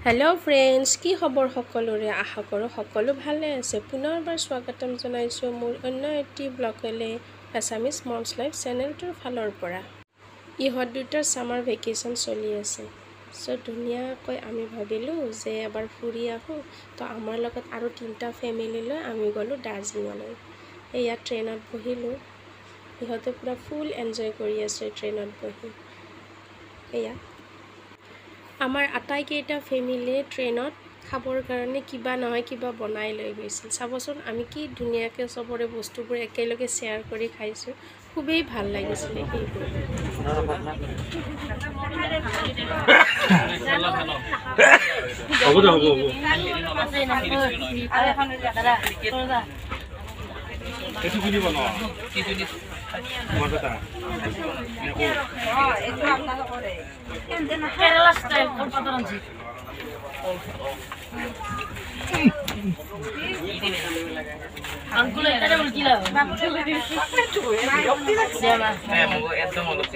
Hello friends की खबर सकलोरे आशा करो सकलो भाले आछे पुनरबार स्वागतम जनाइছো मोर अन्य एटी ब्लगले एसामिस मम्स लाइफ चेनेलটোৰ ফালৰ পৰা ইহত দুটাৰ সামাৰ ভেকেশন চলি আছে সো ধুনিয়াকৈ আমি ভাবিলো যে এবাৰ ফুৰি আহো তো আমাৰ লগত আৰু তিনটা ফ্যামিলি লৈ আমি গলো দাৰ্জিলিঙলৈ এয়া ট্ৰেইনত বহিলো ইহতে পুৰা ফুল এনজয় কৰি আছে ট্ৰেইনত বহি এয়া আমাৰ আটাইকেইটা ফ্যামিলি ট্ৰেইনত খাবৰ কাৰণে কিবা নহয় কিবা বনাই লৈ গৈছিল চাবচোন আমি কি ধুনিয়াকৈ সবৰে বস্তুবোৰ একেলগে শেয়াৰ কৰি খাইছো খুবেই ভাল লাগিছিল এইবোৰ Itu gini bang, itu di mana tak? itu apa kore? Kerala style konfederan sih. Angkul itu ada ulti lah. Mau itu mau ulti.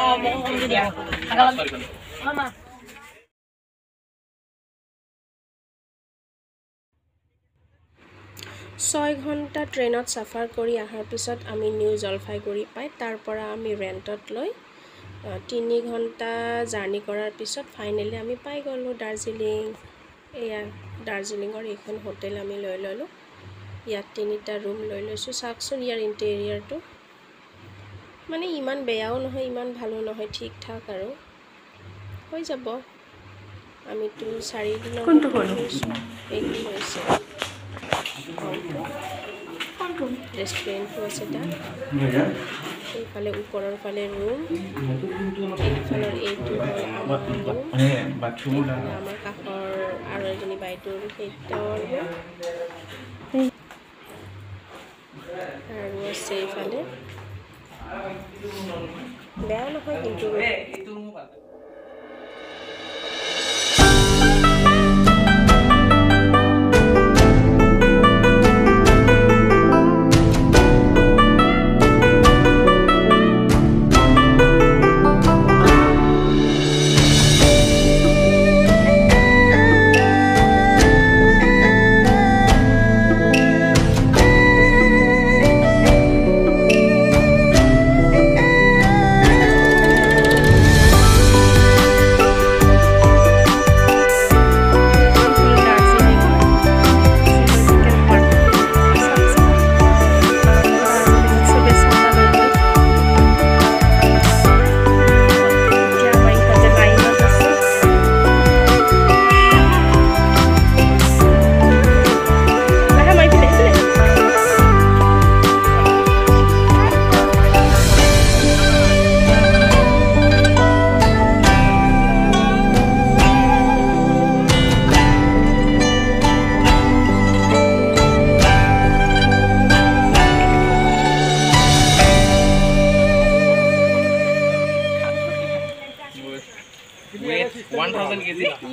Oh mau ulti dia. Mama. 6 ঘণ্টা ট্ৰেইনত সফৰ কৰি আহাৰ পিছত আমি নিউ জলপাইগুৰি পাই তাৰ পৰা আমি ৰেন্টত লৈ 3 ঘণ্টা জাৰ্নি কৰাৰ পিছত ফাইনালি আমি পাই গলো দাৰ্জিলিং এয়া দাৰ্জিলিঙৰ এখন হোটেল আমি লৈ ললো ইয়াত তিনিটা ৰুম লৈ লৈছো সাকচোন ইয়াৰ ইন্টেৰিয়ৰটো মানে ইমান বেয়াও নহয় ইমান ভালো নহয় ঠিক ঠাক আৰু হৈ যাব আমি তো 4 দিনৰ কোনটো কোনটো এইটো হৈছে रेस्टुरेंट আছে তা এইফালে ওপৰৰ ফালে ৰুম এইফালৰ এইটো আমাৰ বাথৰুম আমাৰ কাষৰ আৰু এজনী বাইটোৰ সেইটোৰ আৰু আছে এইফালে বেয়া নহয় কিন্তু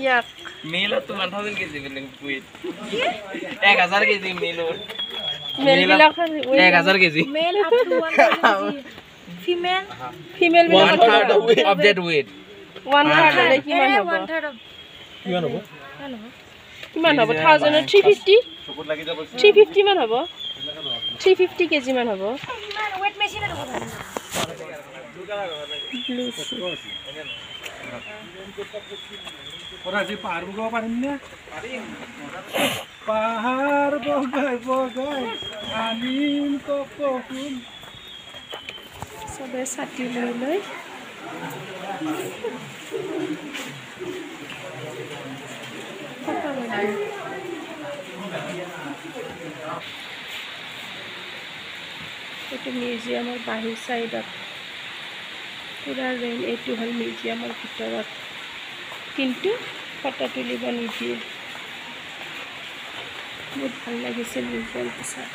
Yak. Melo tuh 1000 kg bilang weight. 1000 kg melo. Male bilang kan 1000 kg. Male up to 1 kg. female bilang 1/3 of that weight. 1/3 হলে কিমান হ'ব 1/3 of কিমান হ'ব 1350 350 মান হ'ব 350 kg মান হ'ব weight machine এর কথা Orang di pahar buka apa ini? Pahar bogai, angin kokokun. সবে ছাতি লৈ লৈ এইটো মিউজিয়ামৰ বাহিৰ সাইডত পুৰা ৰেল এইটো হল মিউজিয়ামৰ ভিতৰত কিন্তু ফটো তুলিব নিদিয়ে বহুত ভাল লাগিছিল মিউজিয়ামটো চাই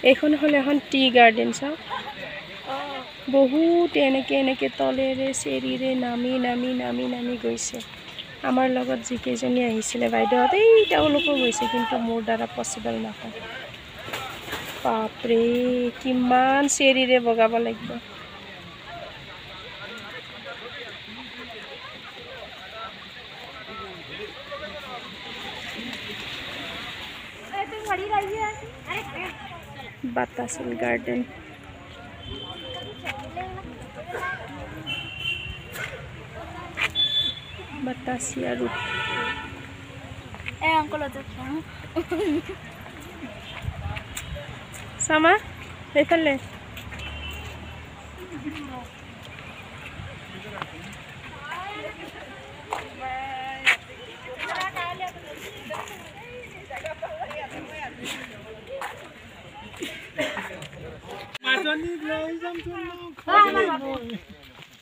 এইখন হল এখন টি গাৰ্ডেন চাওক বহুত এনেকে তলেৰে চেৰিৰে নামি গৈছে আমাৰ লগত যিকেইজনী আহিছিলে বাইদেউহঁত এই তেওঁলোকো গৈছে কিন্তু মোৰ দ্বাৰা পসিবল নহয় বাপৰে কিমান চেৰিৰে বগাব লাগিব বাতাসিল গার্ডেন বাতাসিয়া রুট সামা এইফালে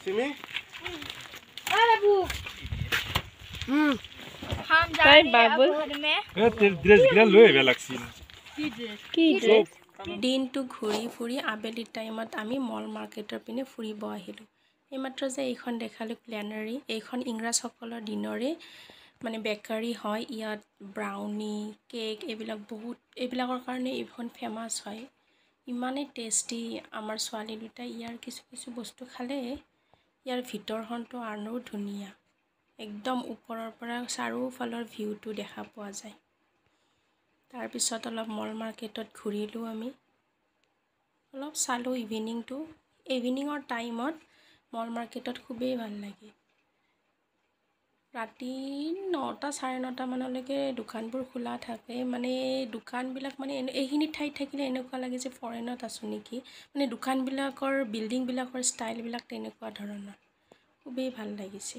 Simi? তাই Babul Dress gila loe be laksin. কি ড্ৰেছ দিনটো ঘূৰি ফুৰি আবেলি টাইমত আমি মল মাৰ্কেটৰ পিনে ফুৰিব আহিলোঁ এইমাত্ৰ যে এইখন দেখালোঁ প্লেনাৰী এইখন ইংৰাজসকলৰ দিনৰে মানে বেকাৰী হয় ইয়াত ব্ৰাউনি কেক এইবিলাকৰ কাৰণে এইখন ফেমাছ হয় ইমানেই টেষ্টি আমাৰ ছোৱালী দুটাই ইয়াৰ কিছু বস্তু খালে ইয়াৰ ভিতৰখনটো আৰু ধুনীয়া একদম ওপৰৰ পৰা চাৰিওফালৰ ভিউটো দেখা পোৱা যায় তাৰপিছত অলপ মল মাৰ্কেটত ঘূৰিলোঁ আমি অলপ চালোঁ ইভিনিঙৰ টাইমত মল মাৰ্কেটত খুবেই ভাল লাগে ৰাতি 9টা 9:30 মানলৈকে দোকানবোৰ খোলা থাকে মানে দোকানবিলাক মানে এইখিনি ঠাইত থাকিলে এনেকুৱা লাগে যে ফৰেনত আছোঁ নেকি মানে দোকানবিলাকৰ বিল্ডিংবিলাকৰ ষ্টাইলবিলাক তেনেকুৱা ধৰণৰ খুবেই ভাল লাগিছে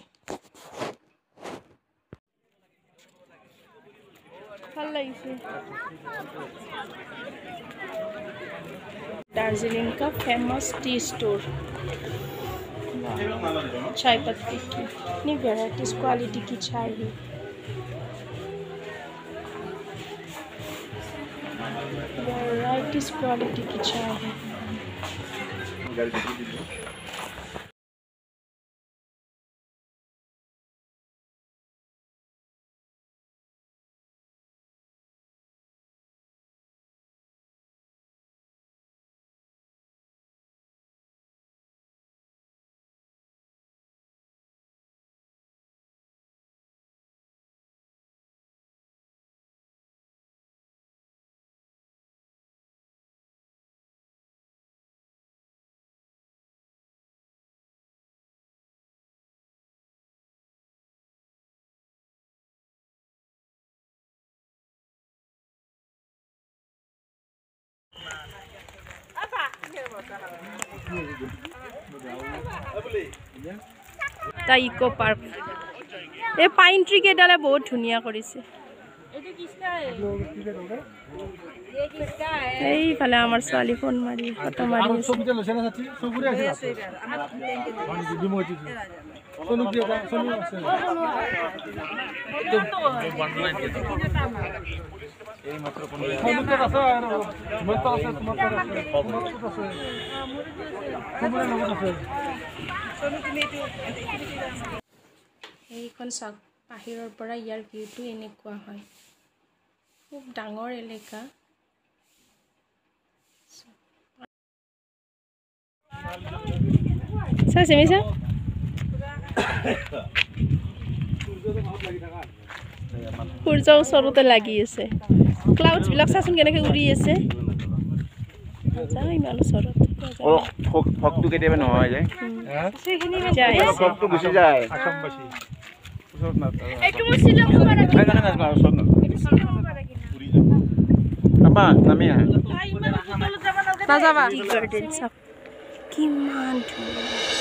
ভাল লাগিছে दार्जिलिंग का फेमस टी स्टोर चाय पत्ती की इतनी वेराइटीज क्वालिटी की चाय है वेराइटीज क्वालिटी की चाय है তা ইকো পার্ক এই পাইন ট্রি কেইডালে বহুত ধুনীয়া কৰিছে এইফালে আমাৰ ছোৱালী ফোন মাৰি ফটো মাৰি এইখন চাওক বাহিৰৰ পৰা ইয়াৰ ভিউটো এনেকুৱা হয় খুব ডাঙৰ এলেকা চাইছে সূৰ্য ওচৰতে লাগি আছে ক্লাউডছ বিলাক চাচোন কেনেকৈ উৰি আছে ইমান ওচৰত ফকটো কেতিয়াবা নহয় যায় ফকটো গুচি যায় আসামবাসী একটু মুসিলাম করে আপা নামি আহে যাবা টি গার্ডেন সব কিমান ধুনীয়া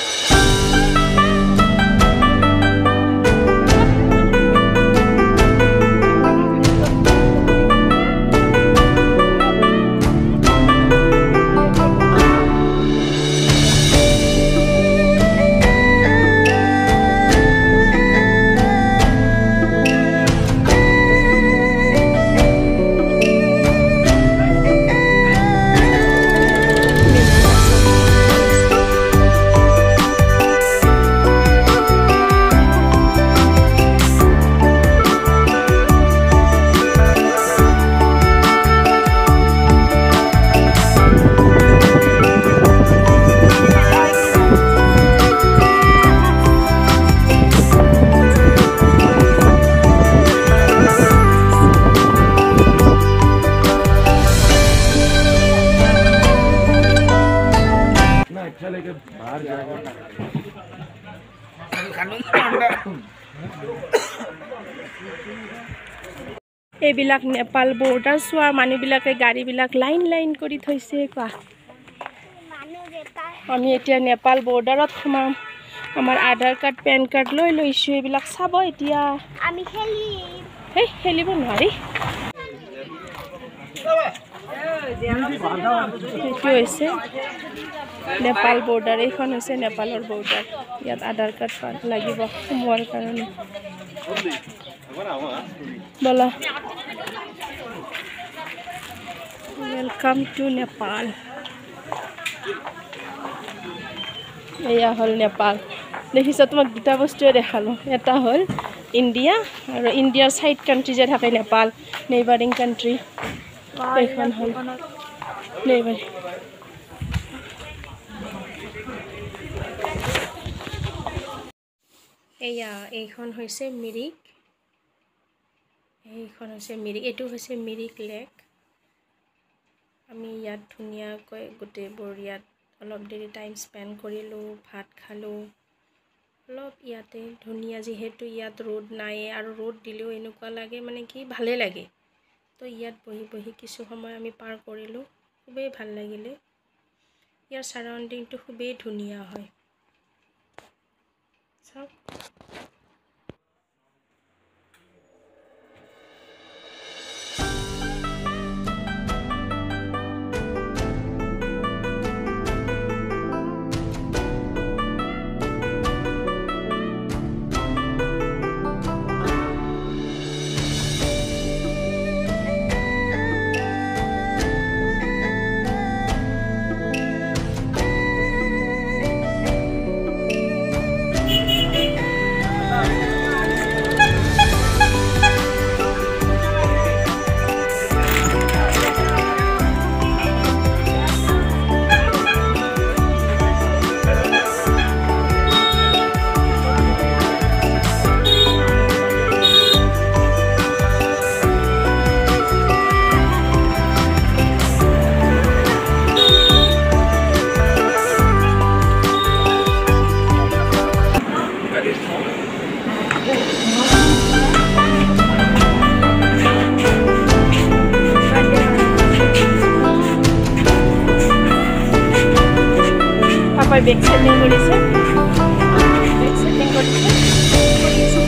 এইবিলাক নেপাল বৰ্ডাৰ চোৱা মানুহবিলাকে গাড়ীবিলাক লাইন লাইন কৰি থৈছে কোৱা আমি এতিয়া নেপাল বৰ্ডাৰত সোমাম আমাৰ আধাৰ কাৰ্ড পেন কাৰ্ড লৈ লৈছোঁ এইবিলাক চাব এতিয়া আমি খেলিম হেই খেলিব নোৱাৰি এইটো হৈছে নেপাল বৰ্ডাৰ এইখন হৈছে নেপালৰ বৰ্ডাৰ ইয়াত আধাৰ কাৰ্ড লাগিব সোমোৱাৰ কাৰণে বলা ওয়েলকাম টু নেপাল এয়া হ'ল নেপাল দেখিছ তোমাক দুটা বস্তুৱে দেখালোঁ এটা হ'ল ইণ্ডিয়া আৰু ইণ্ডিয়াৰ চাইড কাণ্ট্ৰি যে থাকে নেপাল নেইবাৰিং কাণ্ট্ৰি এইখন হ'ল নেইবাৰিং এয়া এইখন হৈছে মিৰিক এইটো হৈছে মিৰিক লেক আমি ইয়াত ধুনীয়াকৈ গোটেইবোৰ ইয়াত অলপ দেৰি টাইম স্পেণ্ড কৰিলোঁ ভাত খালোঁ অলপ ইয়াতে ধুনীয়া যিহেতু ইয়াত ৰ'দ নাই আৰু ৰ'দ দিলেও এনেকুৱা লাগে মানে কি ভালে লাগে তো ইয়াত বহি বহি কিছু সময় আমি পাৰ কৰিলোঁ খুবেই ভাল লাগিলে ইয়াৰ সাৰাউণ্ডিংটো খুবেই ধুনীয়া হয় চাওক বেক সেটিং কৰিছে বেক সেটিং কৰিছে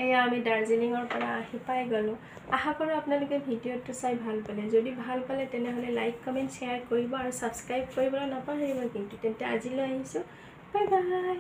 এয়া আমি দাৰ্জিলিঙৰ পৰা আহি পাই গ'লোঁ। আশা কৰোঁ আপোনালোকে ভিডিঅ'টো চাই ভাল পালে। যদি ভাল পালে তেনেহ'লে লাইক কমেণ্ট শ্বেয়াৰ কৰিব আৰু ছাবস্ক্ৰাইব কৰিবলৈ নাপাহৰিব কিন্তু। তেন্তে আজিলৈ আহিছোঁ, বাই বাই।